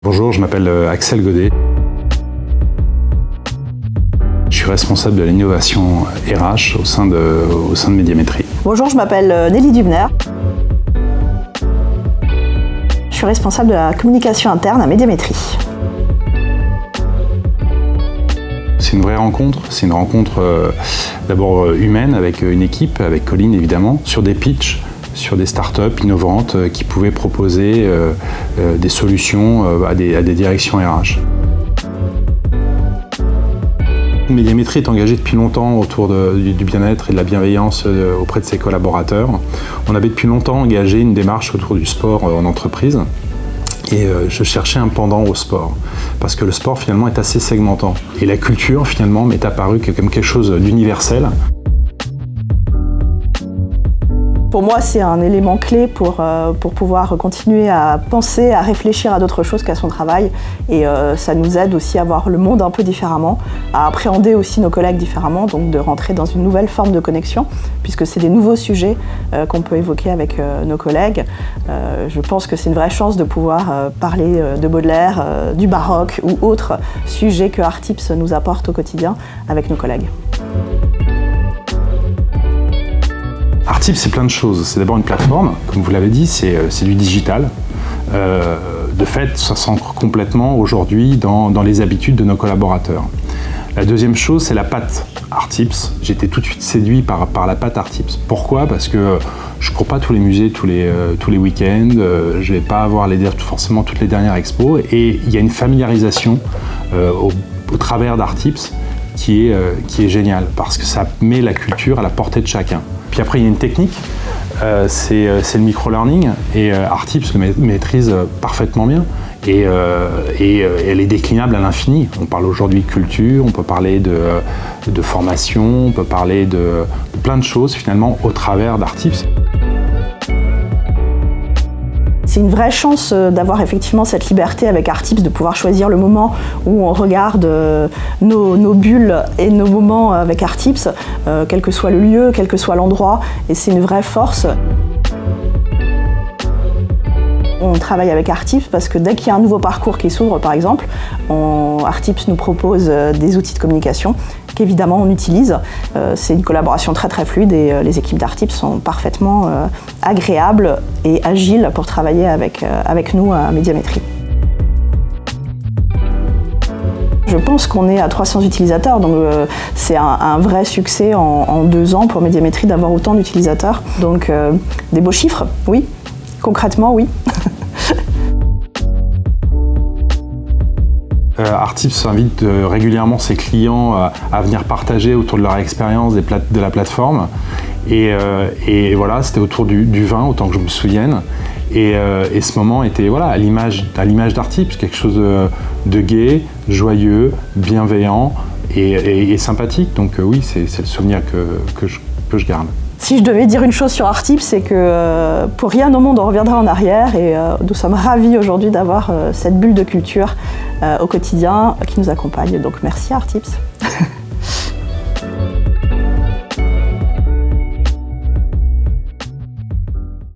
Bonjour, je m'appelle Axel Godet. Je suis responsable de l'innovation RH au sein de Médiamétrie. Bonjour, je m'appelle Nelly Dubner. Je suis responsable de la communication interne à Médiamétrie. C'est une vraie rencontre. C'est une rencontre d'abord humaine avec une équipe, avec Colline évidemment, sur des pitchs, sur des startups innovantes qui pouvaient proposer des solutions à des directions RH. Médiamétrie est engagée depuis longtemps autour du bien-être et de la bienveillance auprès de ses collaborateurs. On avait depuis longtemps engagé une démarche autour du sport en entreprise et je cherchais un pendant au sport parce que le sport finalement est assez segmentant et la culture finalement m'est apparue comme quelque chose d'universel. Pour moi, c'est un élément clé pour pouvoir continuer à penser, à réfléchir à d'autres choses qu'à son travail. Et ça nous aide aussi à voir le monde un peu différemment, à appréhender aussi nos collègues différemment, donc de rentrer dans une nouvelle forme de connexion, puisque c'est des nouveaux sujets qu'on peut évoquer avec nos collègues. Je pense que c'est une vraie chance de pouvoir parler de Baudelaire, du baroque ou autres sujets que Artips nous apporte au quotidien avec nos collègues. Artips, c'est plein de choses. C'est d'abord une plateforme, comme vous l'avez dit, c'est du digital. De fait, ça s'ancre complètement aujourd'hui dans les habitudes de nos collaborateurs. La deuxième chose, c'est la patte Artips. J'étais tout de suite séduit par la patte Artips. Pourquoi ? Parce que je ne cours pas tous les musées tous les week-ends, je ne vais pas avoir forcément toutes les dernières expos, et il y a une familiarisation au travers d'Artips qui est géniale, parce que ça met la culture à la portée de chacun. Puis après, il y a une technique, c'est le micro-learning, et Artips le maîtrise parfaitement bien. Et elle est déclinable à l'infini. On parle aujourd'hui de culture, on peut parler de formation, on peut parler de plein de choses finalement au travers d'Artips. C'est une vraie chance d'avoir effectivement cette liberté avec Artips, de pouvoir choisir le moment où on regarde nos bulles et nos moments avec Artips, quel que soit le lieu, quel que soit l'endroit, et c'est une vraie force. On travaille avec Artips parce que dès qu'il y a un nouveau parcours qui s'ouvre, par exemple, Artips nous propose des outils de communication qu'évidemment on utilise. C'est une collaboration très très fluide et les équipes d'Artips sont parfaitement agréables et agiles pour travailler avec nous à Médiamétrie. Je pense qu'on est à 300 utilisateurs, donc c'est un vrai succès en 2 ans pour Médiamétrie d'avoir autant d'utilisateurs. Donc des beaux chiffres, oui. Concrètement, oui. Artips invite régulièrement ses clients à venir partager autour de leur expérience de la plateforme. Et voilà, c'était autour du vin, autant que je me souvienne. Et ce moment était à l'image d'Artips, quelque chose de gai, joyeux, bienveillant et sympathique. Donc oui, c'est le souvenir que je garde. Si je devais dire une chose sur Artips, c'est que pour rien au monde on reviendra en arrière et nous sommes ravis aujourd'hui d'avoir cette bulle de culture au quotidien qui nous accompagne. Donc merci Artips.